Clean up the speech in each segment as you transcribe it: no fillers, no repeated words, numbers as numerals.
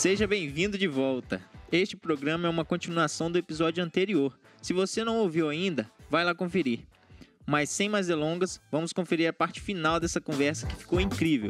Seja bem-vindo de volta. Este programa é uma continuação do episódio anterior. Se você não ouviu ainda, vai lá conferir. Mas sem mais delongas, vamos conferir a parte final dessa conversa que ficou incrível.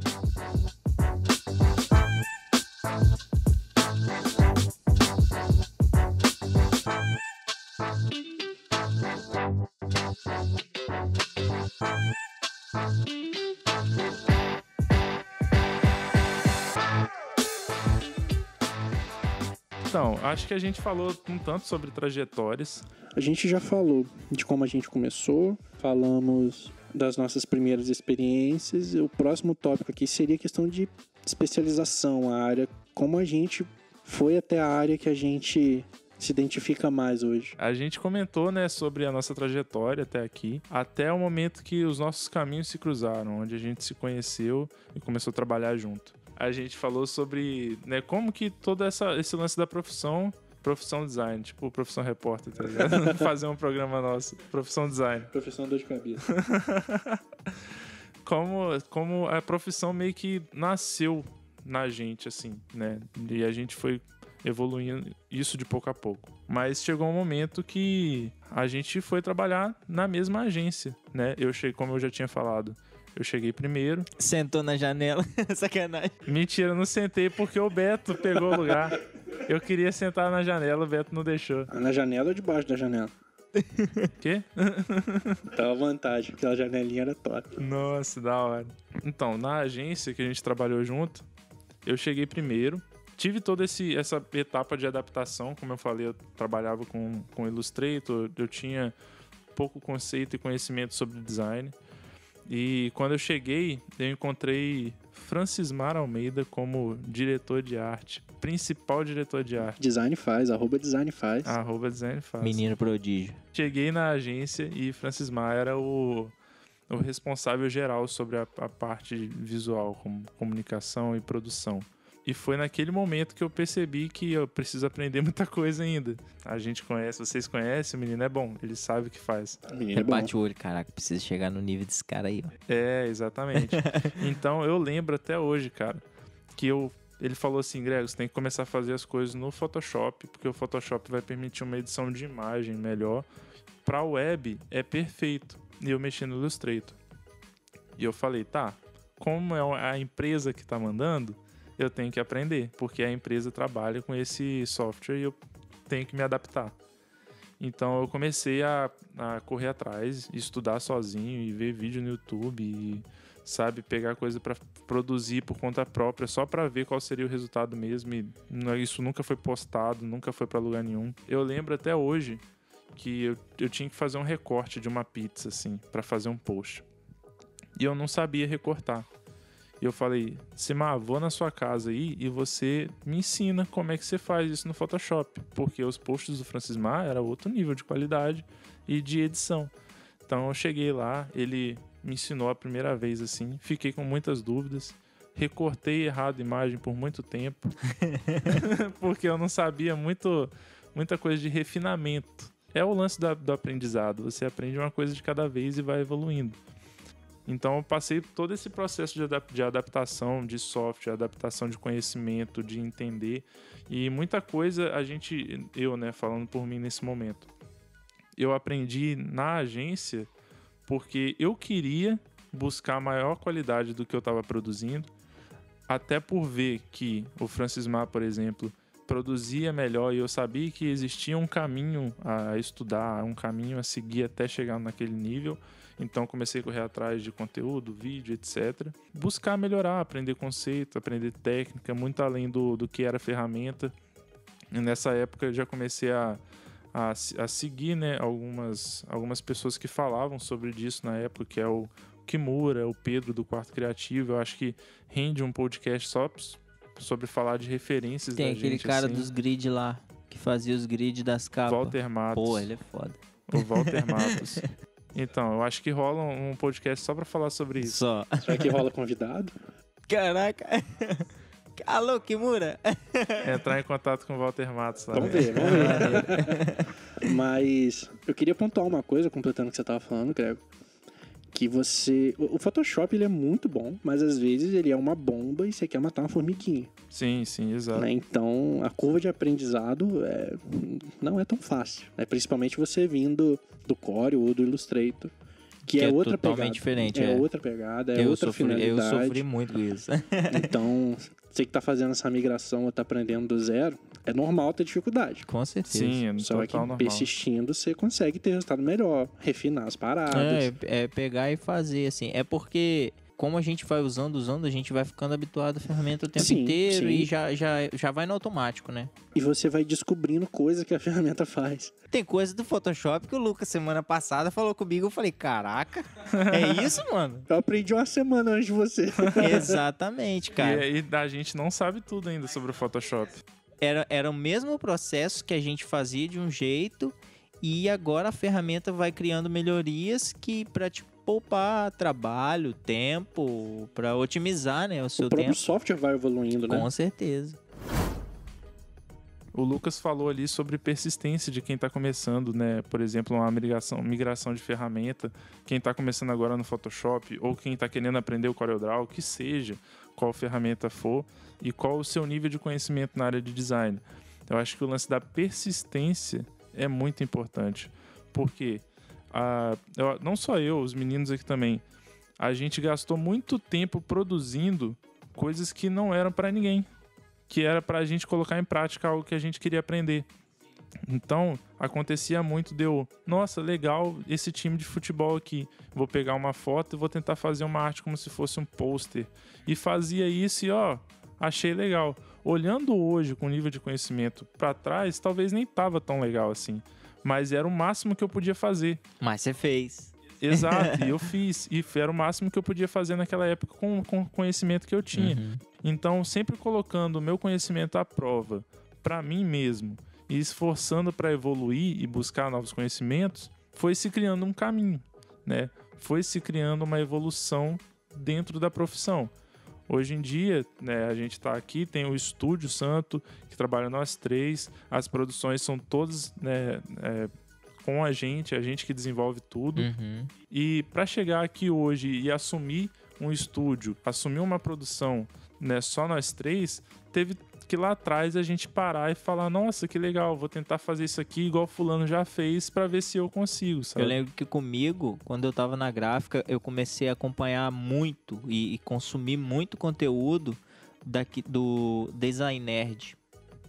Então, acho que a gente falou um tanto sobre trajetórias. A gente já falou de como a gente começou, falamos das nossas primeiras experiências. O próximo tópico aqui seria a questão de especialização, a área, como a gente foi até a área que a gente se identifica mais hoje. A gente comentou, né, sobre a nossa trajetória até aqui, até o momento que os nossos caminhos se cruzaram, onde a gente se conheceu e começou a trabalhar junto. A gente falou sobre, né, como que todo esse lance da profissão design, tipo profissão repórter, tá ligado? Fazer um programa nosso, profissão design. Profissão dor de cabeça. Como a profissão meio que nasceu na gente, assim, né? E a gente foi evoluindo isso de pouco a pouco. Mas chegou um momento que a gente foi trabalhar na mesma agência, né? Como eu já tinha falado, eu cheguei primeiro. Sentou na janela, sacanagem. Mentira, não sentei porque o Beto pegou o lugar. Eu queria sentar na janela, o Beto não deixou. Na janela ou debaixo da janela? Quê? Tava à vontade, aquela janelinha era top. Nossa, da hora. Então, na agência que a gente trabalhou junto, eu cheguei primeiro. Tive toda essa etapa de adaptação, como eu falei, eu trabalhava com Illustrator, eu tinha pouco conceito e conhecimento sobre design. E quando eu cheguei, eu encontrei Francismar Almeida como diretor de arte, principal diretor de arte. Design faz, @design faz. @design faz. Menino prodígio. Cheguei na agência e Francismar era o responsável geral sobre a parte visual, como comunicação e produção. E foi naquele momento que eu percebi que eu preciso aprender muita coisa ainda. A gente conhece, vocês conhecem, o menino é bom, ele sabe o que faz. O menino é bom. Bate o olho, caraca, precisa chegar no nível desse cara aí, ó. É, exatamente. Então eu lembro até hoje, cara, que ele falou assim: Grego, você tem que começar a fazer as coisas no Photoshop, porque o Photoshop vai permitir uma edição de imagem melhor. Pra web é perfeito. E eu mexi no Illustrator. E eu falei, tá, como é a empresa que tá mandando, eu tenho que aprender, porque a empresa trabalha com esse software e eu tenho que me adaptar. Então eu comecei a correr atrás, estudar sozinho e ver vídeo no YouTube e, sabe, pegar coisa para produzir por conta própria, só para ver qual seria o resultado mesmo. E isso nunca foi postado, nunca foi para lugar nenhum. Eu lembro até hoje que eu tinha que fazer um recorte de uma pizza, assim, para fazer um post. E eu não sabia recortar. E eu falei, Simar, vou na sua casa aí e você me ensina como é que você faz isso no Photoshop. Porque os posts do Francismar era outro nível de qualidade e de edição. Então eu cheguei lá, ele me ensinou a primeira vez assim, fiquei com muitas dúvidas. Recortei errado a imagem por muito tempo. Porque eu não sabia muita coisa de refinamento. É o lance do aprendizado. Você aprende uma coisa de cada vez e vai evoluindo. Então eu passei todo esse processo de adaptação de software, adaptação de conhecimento, de entender. E muita coisa eu, né, falando por mim nesse momento, eu aprendi na agência porque eu queria buscar maior qualidade do que eu estava produzindo, até por ver que o Francismar, por exemplo, produzia melhor e eu sabia que existia um caminho a estudar, um caminho a seguir até chegar naquele nível. Então comecei a correr atrás de conteúdo, vídeo, etc. Buscar melhorar, aprender conceito, aprender técnica, muito além do que era ferramenta. E nessa época eu já comecei a seguir, né, algumas pessoas que falavam sobre isso na época, que é o Kimura, o Pedro do Quarto Criativo. Eu acho que rende um podcast só sobre falar de referências da gente. Tem aquele cara assim. dos grid lá, que fazia os grid das capas. Walter Matos. Pô, ele é foda. O Walter Matos. Então, eu acho que rola um podcast só pra falar sobre isso. Só. Será que rola convidado? Caraca. Alô, Kimura. Entrar em contato com o Walter Matos. Lá, Vamos ver. Mas eu queria pontuar uma coisa, completando o que você tava falando, Grego, que você... O Photoshop, ele é muito bom, mas às vezes ele é uma bomba e você quer matar uma formiguinha. Sim, exato. Né? Então, a curva de aprendizado não é tão fácil. Né? Principalmente você vindo do Corel ou do Illustrator. Que é outra totalmente pegada. diferente. Outra pegada, outra finalidade. Eu sofri muito com isso. Então, você que tá fazendo essa migração ou tá aprendendo do zero, é normal ter dificuldade. Com certeza. Sim, é Só que total normal. persistindo, você consegue ter resultado melhor, refinar as paradas. É pegar e fazer, assim. É porque, como a gente vai usando, a gente vai ficando habituado à ferramenta o tempo inteiro e já vai no automático, né? E você vai descobrindo coisas que a ferramenta faz. Tem coisa do Photoshop que o Lucas, semana passada, falou comigo. Eu falei, caraca, é isso, mano? Eu aprendi uma semana antes de você. Exatamente, cara. E a gente não sabe tudo ainda sobre o Photoshop. Era o mesmo processo que a gente fazia de um jeito e agora a ferramenta vai criando melhorias que pra te poupar trabalho, tempo, pra otimizar, né, o seu O próprio tempo. software vai evoluindo, né? Com certeza. O Lucas falou ali sobre persistência de quem está começando, né? Por exemplo, uma migração de ferramenta. Quem está começando agora no Photoshop ou quem está querendo aprender o CorelDRAW, que seja qual ferramenta for e qual o seu nível de conhecimento na área de design. Eu acho que o lance da persistência é muito importante, porque não só eu, os meninos aqui também, a gente gastou muito tempo produzindo coisas que não eram para ninguém, que era para a gente colocar em prática algo que a gente queria aprender. Então, acontecia muito nossa, legal esse time de futebol aqui, vou pegar uma foto e vou tentar fazer uma arte como se fosse um pôster. E fazia isso e, achei legal. Olhando hoje com o nível de conhecimento para trás, talvez nem tava tão legal assim, mas era o máximo que eu podia fazer. Mas você fez. Exato, e eu fiz. E era o máximo que eu podia fazer naquela época com o conhecimento que eu tinha. Uhum. Então, sempre colocando o meu conhecimento à prova para mim mesmo e esforçando para evoluir e buscar novos conhecimentos, foi se criando um caminho, né? Foi se criando uma evolução dentro da profissão. Hoje em dia, né, a gente está aqui, tem o Estúdio Santo, que trabalha nós três, as produções são todas, né, com a gente que desenvolve tudo. Uhum. E para chegar aqui hoje e assumir um estúdio, assumir uma produção, né, só nós três, teve que lá atrás a gente parar e falar, nossa, que legal, vou tentar fazer isso aqui igual fulano já fez para ver se eu consigo, sabe? Eu lembro que comigo, quando eu tava na gráfica, eu comecei a acompanhar muito e consumir muito conteúdo do Design Nerd,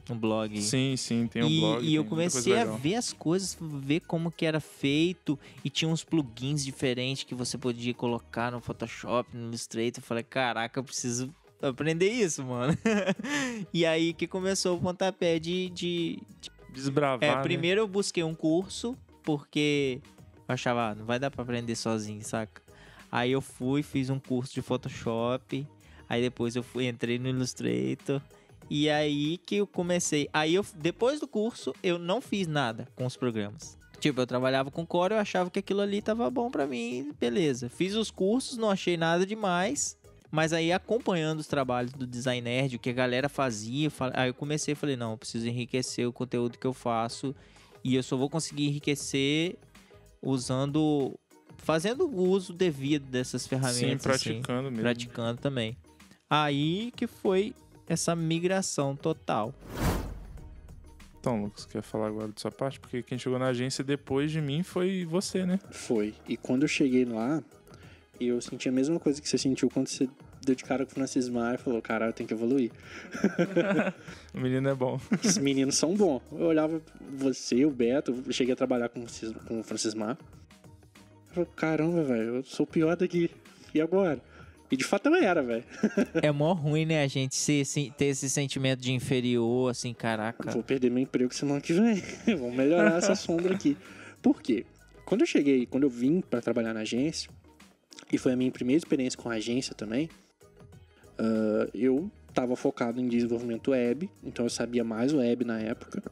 no blog. Sim, tem um blog. E eu comecei a ver as coisas, ver como que era feito, e tinha uns plugins diferentes que você podia colocar no Photoshop, no Illustrator. Eu falei, caraca, eu preciso aprender isso, mano. E aí que começou o pontapé de desbravar, primeiro eu busquei um curso, porque eu achava, não vai dar pra aprender sozinho, saca? Aí eu fiz um curso de Photoshop, aí depois entrei no Illustrator, e aí que eu comecei. Aí depois do curso, eu não fiz nada com os programas. Tipo, eu trabalhava com Corel, eu achava que aquilo ali tava bom pra mim, beleza. Fiz os cursos, não achei nada demais. Mas aí, acompanhando os trabalhos do Design Nerd, o que a galera fazia, aí eu comecei e falei, não, eu preciso enriquecer o conteúdo que eu faço. E eu só vou conseguir enriquecer fazendo o uso devido dessas ferramentas. Sim, praticando mesmo. Praticando também. Aí que foi essa migração total. Então, Lucas, quer falar agora da sua parte? Porque quem chegou na agência depois de mim foi você, né? Foi. E quando eu cheguei lá, eu senti a mesma coisa que você sentiu quando você deu de cara com o Francismar e falou, caralho, tem que evoluir. O menino é bom. Esses meninos são bons. Eu olhava você, o Beto, eu cheguei a trabalhar com o Francismar. Eu falei, caramba, velho, eu sou o pior daqui. E agora? E de fato eu era, velho. É mó ruim, né, a gente ter esse sentimento de inferior, assim, caraca. Vou perder meu emprego semana que vem. Vamos melhorar essa sombra aqui. Por quê? Quando eu vim pra trabalhar na agência, e foi a minha primeira experiência com a agência também, eu estava focado em desenvolvimento web, então eu sabia mais web na época.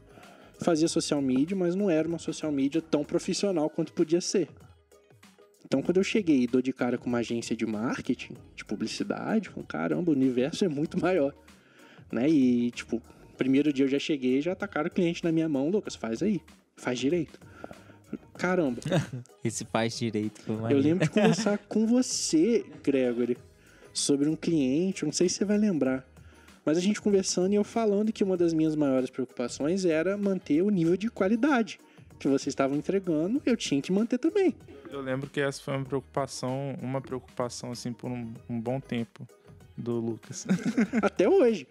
Fazia social media, mas não era uma social media tão profissional quanto podia ser. Então, quando eu cheguei e dou de cara com uma agência de marketing, de publicidade, falei, caramba, o universo é muito maior. Né? E, tipo, primeiro dia eu já cheguei e já tacaram o cliente na minha mão, Lucas, faz aí, faz direito. Caramba. Esse faz direito. Foi Eu maneiro. lembro de conversar com você, Gregory, sobre um cliente, eu não sei se você vai lembrar. Mas a gente conversando e eu falando que uma das minhas maiores preocupações era manter o nível de qualidade que vocês estavam entregando, eu tinha que manter também. Eu lembro que essa foi uma preocupação assim por um bom tempo do Lucas. Até hoje.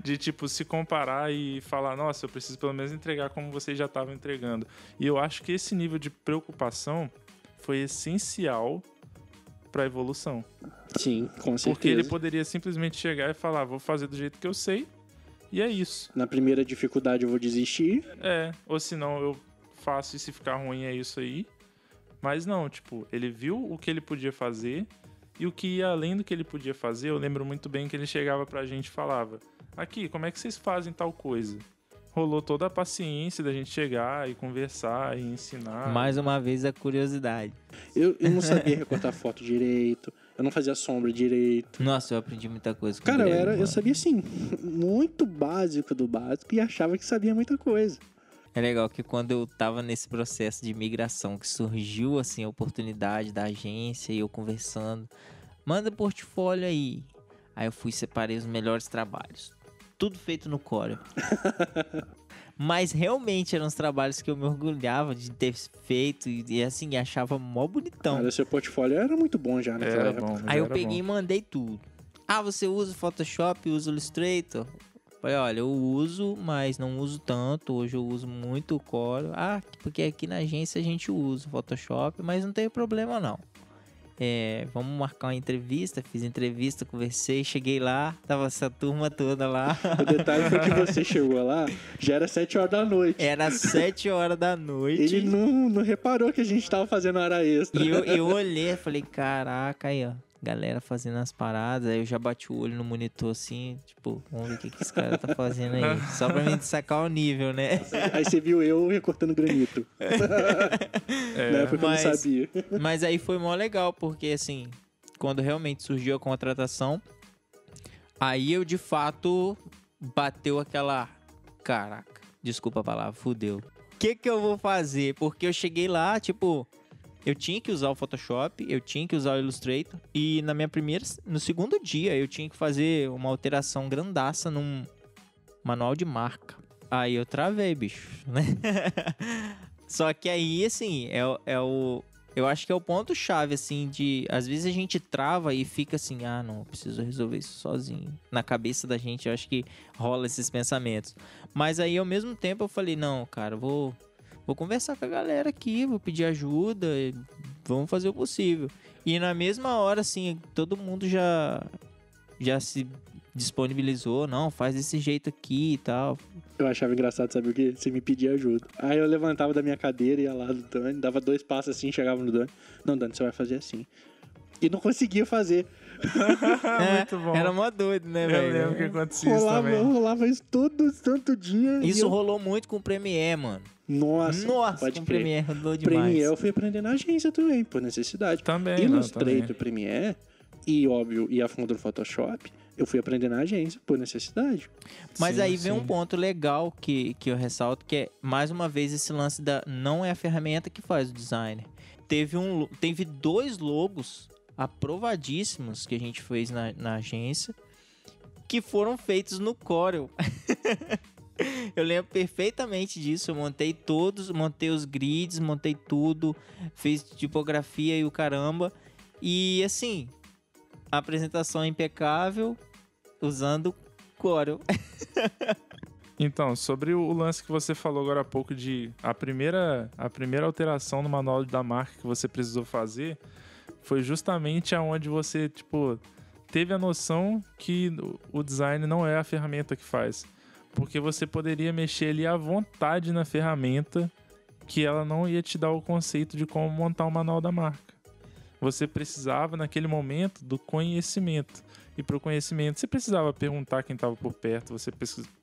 De, tipo, se comparar e falar, nossa, eu preciso pelo menos entregar como vocês já estavam entregando. E eu acho que esse nível de preocupação foi essencial para a evolução. Sim, com certeza. Porque ele poderia simplesmente chegar e falar, vou fazer do jeito que eu sei, e é isso. Na primeira dificuldade eu vou desistir. Ou senão eu faço e se ficar ruim é isso aí. Mas não, tipo, ele viu o que ele podia fazer e o que ia além do que ele podia fazer. Eu lembro muito bem que ele chegava pra gente e falava, aqui, como é que vocês fazem tal coisa? Rolou toda a paciência da gente chegar e conversar e ensinar. Mais uma vez a curiosidade. Eu não sabia recortar foto direito, eu não fazia sombra direito. Nossa, eu aprendi muita coisa com Cara, o Greg, eu mano. sabia assim, muito básico do básico e achava que sabia muita coisa. É legal que quando eu tava nesse processo de migração, que surgiu assim a oportunidade da agência e eu conversando, manda portfólio aí. Aí eu fui e separei os melhores trabalhos. Tudo feito no Corel. Mas realmente eram os trabalhos que eu me orgulhava de ter feito e assim, achava mó bonitão. Cara, seu portfólio era muito bom já naquela Era época. bom. Aí eu era peguei e bom. mandei tudo. Ah, você usa o Photoshop, usa o Illustrator? Falei, olha, eu uso, mas não uso tanto. Hoje eu uso muito o Corel. Ah, porque aqui na agência a gente usa o Photoshop, mas não tem problema não. Vamos marcar uma entrevista. Fiz entrevista, conversei, cheguei lá, tava essa turma toda lá. O detalhe foi que você chegou lá, já era 7 horas da noite. Era 7 horas da noite. Ele não reparou que a gente tava fazendo hora extra. E eu olhei e falei, caraca, aí ó, galera fazendo as paradas. Aí eu já bati o olho no monitor assim, tipo, vamos ver o que esse cara tá fazendo aí. Só pra mim sacar o nível, né? Aí você viu eu recortando granito. Na época eu não sabia. Mas aí foi mó legal, porque assim, quando realmente surgiu a contratação, aí eu de fato bateu aquela, caraca, desculpa a palavra, fudeu. O que eu vou fazer? Porque eu cheguei lá, tipo, eu tinha que usar o Photoshop, eu tinha que usar o Illustrator, e no segundo dia eu tinha que fazer uma alteração grandaça num manual de marca. Aí eu travei, bicho, né? Só que aí, assim, eu acho que é o ponto-chave, assim, de... Às vezes a gente trava e fica assim, ah, não, eu preciso resolver isso sozinho. Na cabeça da gente, eu acho que rola esses pensamentos. Mas aí, ao mesmo tempo, eu falei, não, cara, vou conversar com a galera aqui, vou pedir ajuda, vamos fazer o possível. E na mesma hora, assim, todo mundo já se disponibilizou, não, faz desse jeito aqui e tal. Eu achava engraçado, sabe o quê? Você me pedia ajuda. Aí eu levantava da minha cadeira, ia lá do Dani, dava 2 passos assim, chegava no Dani. Não, Dani, você vai fazer assim. E não conseguia fazer. Muito bom. Era mó doido, né, Eu velho? lembro que acontecia isso também. Rolava isso todo santo dia. e Isso eu... rolou muito com o Premiere, mano. Nossa, pode com o crer. Premiere rolou demais. Premiere eu fui aprender na agência também, por necessidade. Também, Illustrator, também. Premiere e, óbvio, e a fundo do Photoshop, eu fui aprender na agência, por necessidade. Mas Sim, aí vem sim. um ponto legal que eu ressalto, que é, mais uma vez, esse lance da... Não é a ferramenta que faz o designer. Teve 2 logos aprovadíssimos que a gente fez na agência, que foram feitos no Corel. Eu lembro perfeitamente disso. Eu montei todos, montei os grids, montei tudo, fiz tipografia e o caramba. E assim, a apresentação é impecável usando Corel. Então, sobre o lance que você falou agora há pouco de a primeira alteração no manual da marca que você precisou fazer foi justamente aonde você, tipo, teve a noção que o design não é a ferramenta que faz. Porque você poderia mexer ali à vontade na ferramenta que ela não ia te dar o conceito de como montar o manual da marca. Você precisava, naquele momento, do conhecimento. E para o conhecimento, você precisava perguntar quem estava por perto, você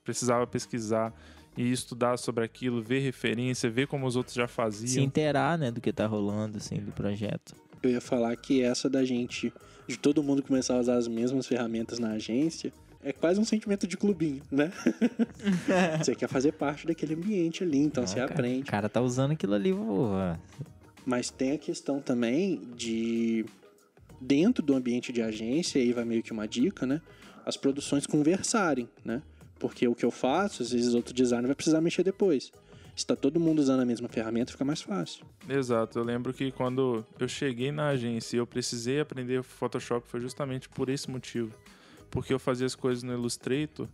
precisava pesquisar e estudar sobre aquilo, ver referência, ver como os outros já faziam. Se inteirar, né, do que tá rolando, assim, do projeto. Eu ia falar que essa da gente, de todo mundo começar a usar as mesmas ferramentas na agência, É quase um sentimento de clubinho, né? Você quer fazer parte daquele ambiente ali, então você aprende. O cara tá usando aquilo ali, Mas tem a questão também de, dentro do ambiente de agência, aí vai meio que uma dica, né? As produções conversarem, né? Porque o que eu faço, às vezes outro designer vai precisar mexer depois. Se tá todo mundo usando a mesma ferramenta, fica mais fácil. Exato, eu lembro que quando eu cheguei na agência e eu precisei aprender Photoshop foi justamente por esse motivo. Porque eu fazia as coisas no Illustrator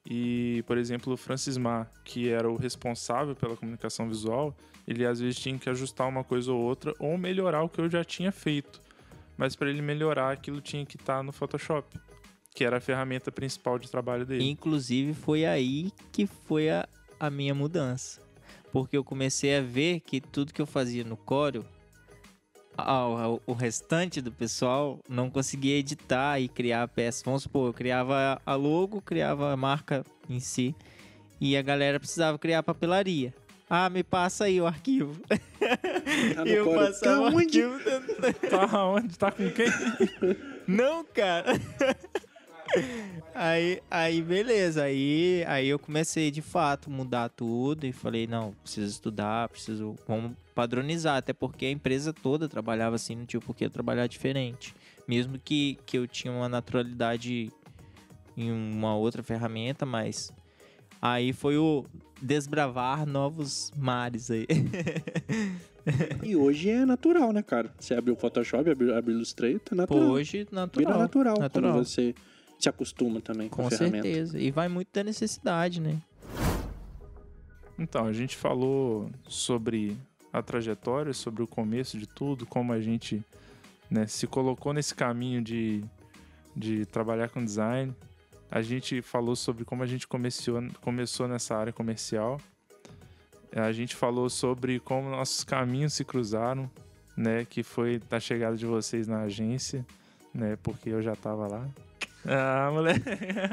e, por exemplo, o Francis Ma, que era o responsável pela comunicação visual, ele às vezes tinha que ajustar uma coisa ou outra ou melhorar o que eu já tinha feito. Mas para ele melhorar, aquilo tinha que estar no Photoshop, que era a ferramenta principal de trabalho dele. Inclusive, foi aí que foi a minha mudança. Porque eu comecei a ver que tudo que eu fazia no Corel, o restante do pessoal não conseguia editar e criar peças. Vamos supor, eu criava a logo, criava a marca em si, e a galera precisava criar a papelaria. Ah, me passa aí o arquivo. Tá no E eu Corel. passava o Aonde? arquivo. Tá onde? Tá com quem? Não, cara. Aí beleza, aí eu comecei de fato mudar tudo e falei, não, preciso estudar, vamos padronizar, até porque a empresa toda trabalhava assim, não tinha por que eu trabalhar diferente, mesmo que eu tinha uma naturalidade em uma outra ferramenta, mas aí foi o desbravar novos mares aí. E hoje é natural, né, cara? Você abre o Photoshop, abre o Illustrator, é natural. Hoje, natural. Vira natural quando você se acostuma também com a ferramenta. Com certeza, e vai muito da necessidade, né? Então, a gente falou sobre a trajetória, sobre o começo de tudo, como a gente, né, se colocou nesse caminho de trabalhar com design. A gente falou sobre como a gente começou nessa área comercial. A gente falou sobre como nossos caminhos se cruzaram, né, que foi da chegada de vocês na agência, né, porque eu já estava lá. Ah, moleque.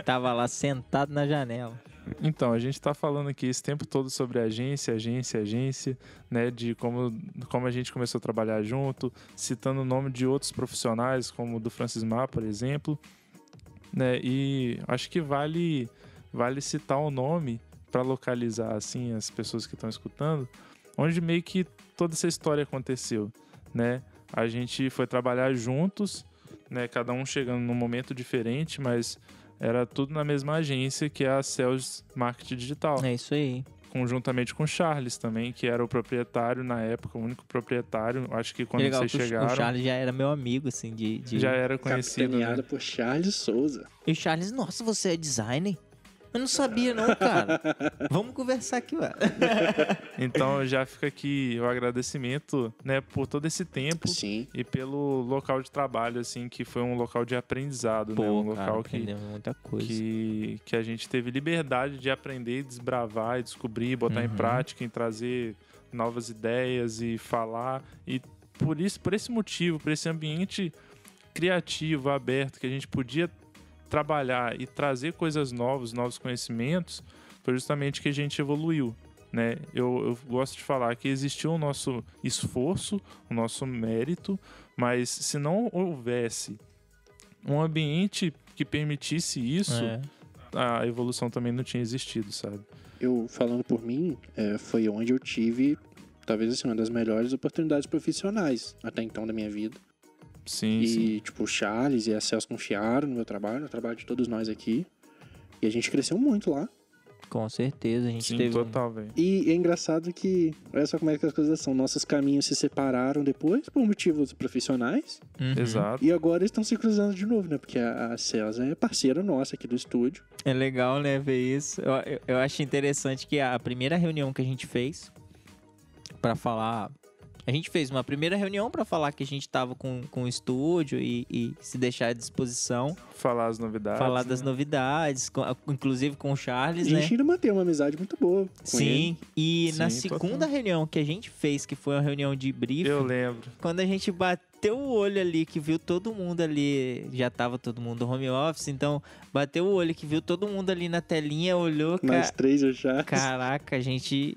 Tava lá sentado na janela. Então, a gente tá falando aqui esse tempo todo sobre agência, né? De como a gente começou a trabalhar junto, citando o nome de outros profissionais, como o do Francis Ma, por exemplo, né? E acho que vale citar o nome para localizar, assim, as pessoas que estão escutando, onde meio que toda essa história aconteceu, né? A gente foi trabalhar juntos, né, cada um chegando num momento diferente, mas era tudo na mesma agência, que é a Sales Marketing Digital. É isso aí. Conjuntamente com o Charles também, que era o proprietário na época, o único proprietário. Acho que quando Legal, vocês chegaram... O Charles já era meu amigo, assim, Já era conhecido, Capitaneado né? por Charles Souza. E o Charles, nossa, você é designer? Eu não sabia não, cara. Vamos conversar aqui, ué. Então já fica aqui o agradecimento, né, por todo esse tempo. Sim. E pelo local de trabalho, assim, que foi um local de aprendizado, né? Um cara, local que aprendemos muita coisa. que a gente teve liberdade de aprender, desbravar, e descobrir, botar em prática, em trazer novas ideias e falar. E por esse motivo, por esse ambiente criativo, aberto, que a gente podia trabalhar e trazer coisas novas, novos conhecimentos, foi justamente que a gente evoluiu, né? Eu gosto de falar que existiu o nosso esforço, o nosso mérito, mas se não houvesse um ambiente que permitisse isso, a evolução também não tinha existido, sabe? Eu, falando por mim, foi onde eu tive, talvez assim, uma das melhores oportunidades profissionais até então da minha vida. Sim, E, sim. tipo, o Charles e a Celso confiaram no meu trabalho, no trabalho de todos nós aqui. E a gente cresceu muito lá. Com certeza, a gente Sim, teve... total, velho. E é engraçado que, olha só como é que as coisas são. Nossos caminhos se separaram depois por motivos profissionais. Exato. E agora estão se cruzando de novo, né? Porque a Celso é parceira nossa aqui do estúdio. É legal, né, ver isso. Eu acho interessante que a primeira reunião que a gente fez pra falar... A gente fez uma primeira reunião pra falar que a gente tava com o estúdio e se deixar à disposição. Falar as novidades. Falar né? das novidades, inclusive com o Charles, A gente né? ainda mantém uma amizade muito boa com Sim, e Sim, na total. segunda reunião que a gente fez, que foi uma reunião de briefing, Eu lembro. quando a gente bateu o olho ali, que viu todo mundo ali, já tava todo mundo home office, então bateu o olho que viu todo mundo ali na telinha, olhou, ele. Nós três, o Charles. caraca, a gente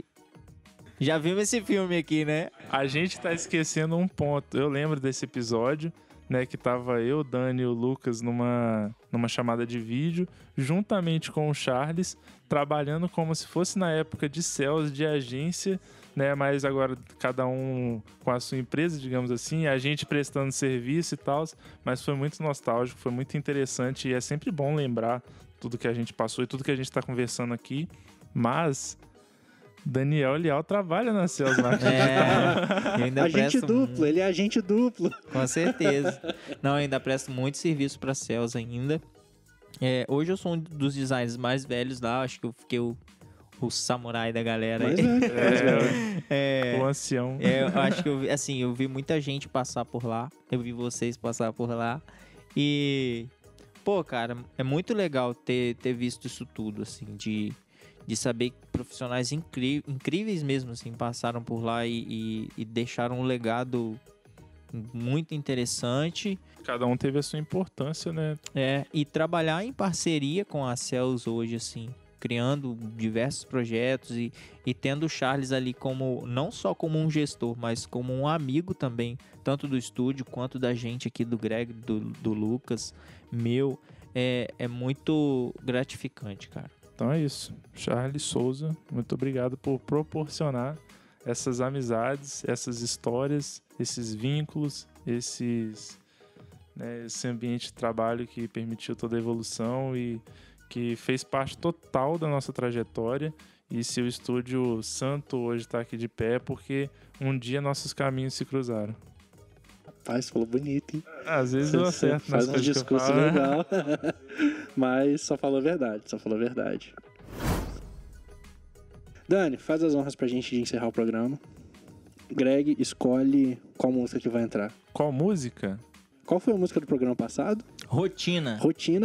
já vimos esse filme aqui, né? A gente tá esquecendo um ponto. Eu lembro desse episódio, né, que tava eu, Dani e o Lucas numa chamada de vídeo, juntamente com o Charles, trabalhando como se fosse na época de sales, de agência, né, mas agora cada um com a sua empresa, digamos assim, a gente prestando serviço e tal, mas foi muito nostálgico, foi muito interessante e é sempre bom lembrar tudo que a gente passou e tudo que a gente está conversando aqui, mas Daniel Lial trabalha na Sales Marketing. Eu ainda Agente presto duplo, ele é agente duplo. Com certeza. Não, eu ainda presto muito serviço para Sales ainda. Hoje eu sou um dos designers mais velhos lá, acho que eu fiquei o samurai da galera aí. O ancião. Eu acho que eu vi muita gente passar por lá, eu vi vocês passar por lá e, pô, cara, é muito legal ter visto isso tudo, assim, de saber que profissionais incríveis mesmo, assim, passaram por lá e deixaram um legado muito interessante. Cada um teve a sua importância, né? E trabalhar em parceria com a Sales hoje, assim, criando diversos projetos e tendo o Charles ali como, não só como um gestor, mas como um amigo também, tanto do estúdio quanto da gente aqui, do Greg, do Lucas, é muito gratificante, cara. Então é isso. Charles Souza, muito obrigado por proporcionar essas amizades, essas histórias, esses vínculos, esse ambiente de trabalho que permitiu toda a evolução e que fez parte total da nossa trajetória. E se o Estúdio Santo hoje está aqui de pé, é porque um dia nossos caminhos se cruzaram. Rapaz, falou bonito, hein? Às vezes eu acerto nas faz um coisas discurso que eu falo, legal. Mas só falou a verdade. Dani, faz as honras pra gente de encerrar o programa. Greg, escolhe qual música que vai entrar. Qual música? Qual foi a música do programa passado? Rotina,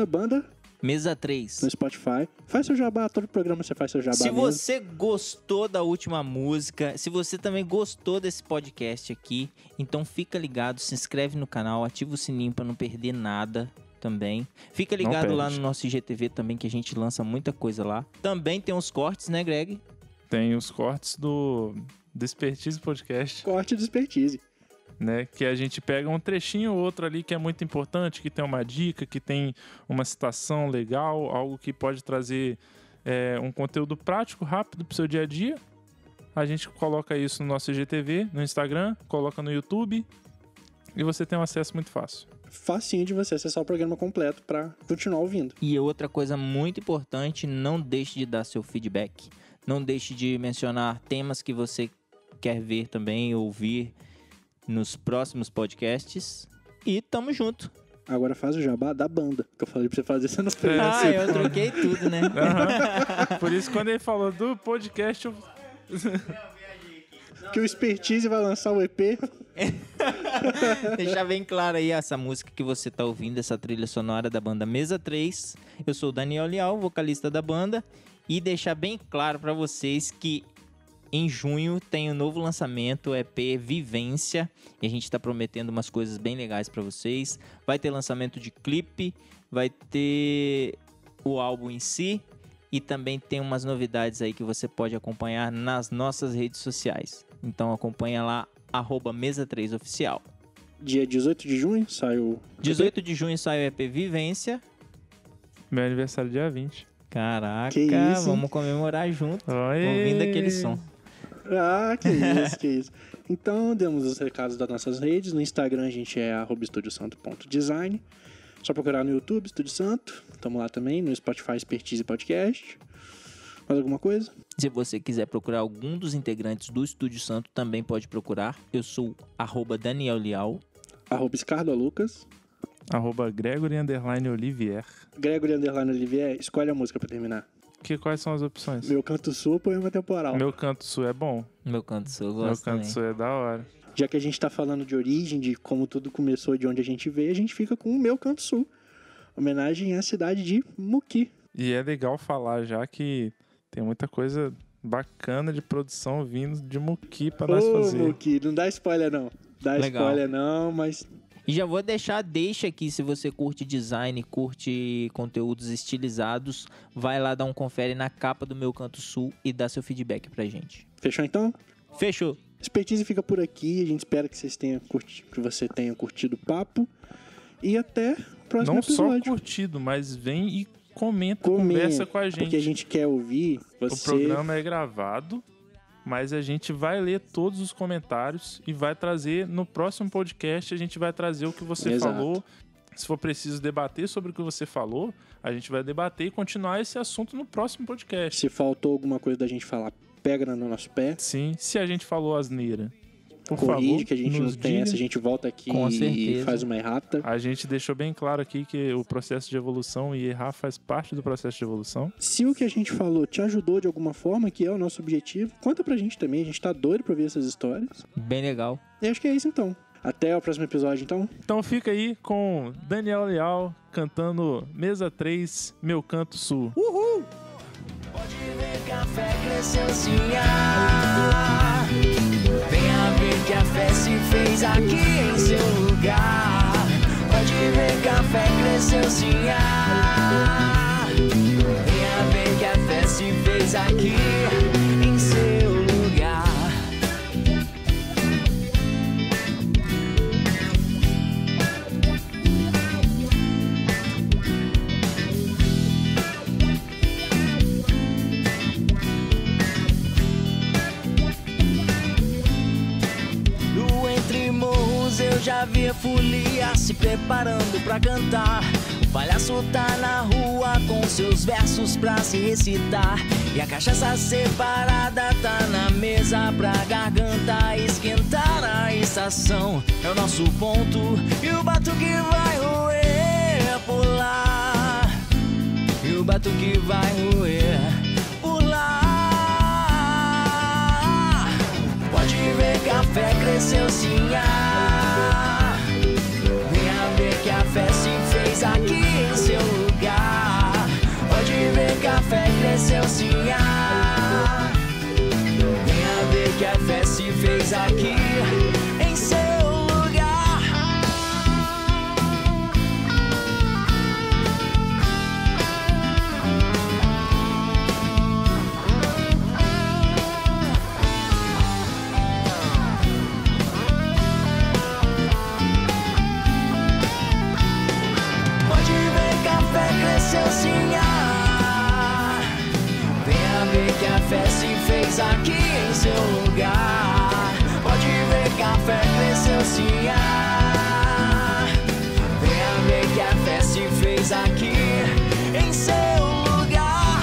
banda Mesa 3. no Spotify. Faz seu jabá, todo programa você faz seu jabá Se mesmo. você gostou da última música, se você também gostou desse podcast aqui, então fica ligado, se inscreve no canal, ativa o sininho pra não perder nada também. Fica ligado lá no nosso IGTV também, que a gente lança muita coisa lá. Também tem uns cortes, né, Greg? Tem os cortes do Expertise Podcast. Corte de expertise. Né, que a gente pega um trechinho ou outro ali que é muito importante, que tem uma dica, que tem uma citação legal, algo que pode trazer um conteúdo prático, rápido pro seu dia a dia. A gente coloca isso no nosso IGTV, no Instagram, coloca no YouTube e você tem um acesso muito fácil. Facinho de você acessar o programa completo pra continuar ouvindo. E outra coisa muito importante, não deixe de dar seu feedback. Não deixe de mencionar temas que você quer ver também, ouvir nos próximos podcasts. E tamo junto. Agora faz o jabá da banda, que eu falei pra você fazer, você não fez. Eu troquei tudo, né? Por isso, quando ele falou do podcast, eu... Que o Expertise vai lançar o EP. Deixar bem claro aí essa música que você tá ouvindo, essa trilha sonora da banda Mesa 3. Eu sou o Daniel Lial, vocalista da banda. E deixar bem claro pra vocês que em junho tem um novo lançamento, o EP Vivência, e a gente está prometendo umas coisas bem legais para vocês. Vai ter lançamento de clipe, vai ter o álbum em si, e também tem umas novidades aí que você pode acompanhar nas nossas redes sociais. Então acompanha lá, @Mesa3Oficial. Dia 18 de junho sai o... 18 de junho sai o EP Vivência. Meu aniversário dia 20. Caraca, Que isso, vamos comemorar junto, Oi. ouvindo aquele som. Ah, que isso. Então, demos os recados das nossas redes. No Instagram a gente é @estudiosanto.design. Só procurar no YouTube, Estúdio Santo. Estamos lá também, no Spotify Expertise Podcast. Mais alguma coisa? Se você quiser procurar algum dos integrantes do Estúdio Santo, também pode procurar. Eu sou @Daniel Lial. @ScardoLucas. @Gregory_Olivier. Gregory_Olivier, escolhe a música pra terminar. Quais são as opções? Meu Canto Sul ou Poema Temporal? Meu Canto Sul é bom. Meu Canto Sul, eu Meu gosto Canto também. Sul é da hora. Já que a gente tá falando de origem, de como tudo começou, de onde a gente veio, a gente fica com o Meu Canto Sul. Homenagem à cidade de Muqui. E é legal falar já que tem muita coisa bacana de produção vindo de Muqui pra nós fazer. Muqui, não dá spoiler não. Legal. Spoiler não, mas... E já vou deixa aqui, se você curte design, curte conteúdos estilizados, vai lá dar um confere na capa do Meu Canto Sul e dá seu feedback pra gente. Fechou então? Fechou! Expertise fica por aqui. A gente espera que você tenha curtido o papo. E até o próximo Não episódio. só curtido, mas vem e conversa com a gente. Porque a gente quer ouvir você. O programa é gravado, mas a gente vai ler todos os comentários e vai trazer no próximo podcast, a gente vai trazer o que você Exato. falou. Se for preciso debater sobre o que você falou, a gente vai debater e continuar esse assunto no próximo podcast. Se faltou alguma coisa da gente falar, pega no nosso pé. Sim, se a gente falou asneira, por Corrige, favor, que a gente nos não tem diga. essa, a gente volta aqui Com e certeza. faz uma errata. A gente deixou bem claro aqui que o processo de evolução e errar faz parte do processo de evolução. Se o que a gente falou te ajudou de alguma forma, que é o nosso objetivo, conta pra gente também. A gente tá doido pra ver essas histórias. Bem legal. E acho que é isso então. Até o próximo episódio, então. Então fica aí com Daniel Leal cantando Mesa 3, Meu Canto Sul. Uhul! Pode ver café cresceu sim, ah. Venha ver que a fé se fez aqui em seu lugar. Pode ver café cresceu sim, ah. Venha ver que a fé se fez aqui em seu lugar. No Entre Morros eu já vi a folia se preparando pra cantar. O palhaço tá na rua com seus versos pra se recitar. E a cachaça separada tá na mesa pra garganta esquentar. A estação é o nosso ponto e o batuque vai roer por lá. E o batuque vai roer por lá. Pode ver café cresceu sim, ah. Venha ver que a fé se fez aqui em seu lugar. Pode ver café cresceu sim, ah. Venha ver que a fé se fez aqui em seu lugar. Pode ver café cresceu sim, ah. Venha ver que a fé se fez aqui em seu lugar. Pode ver café cresceu sim, ah. Venha ver que a fé se fez aqui em seu lugar.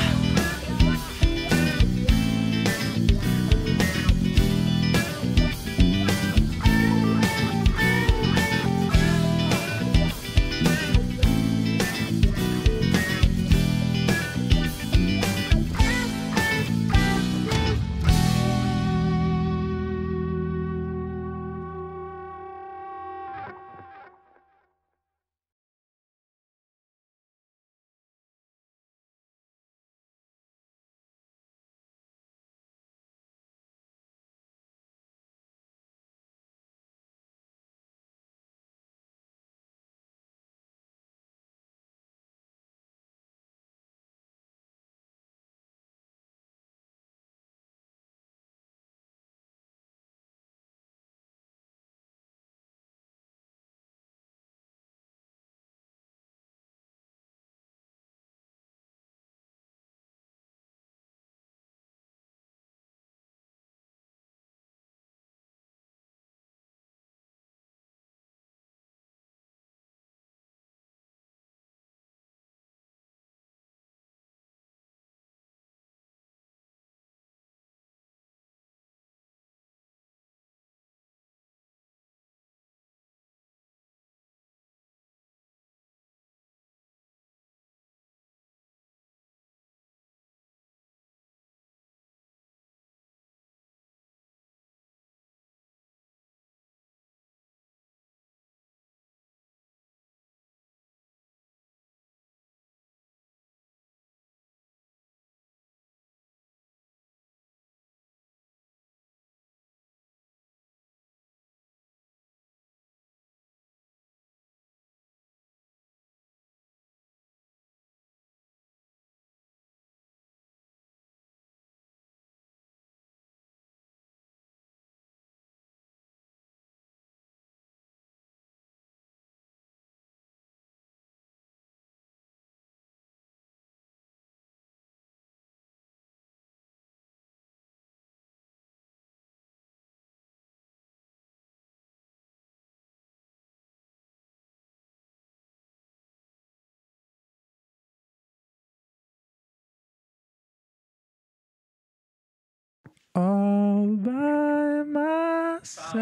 All by myself.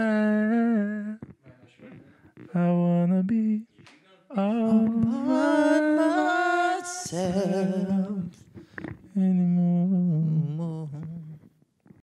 I wanna be all by myself.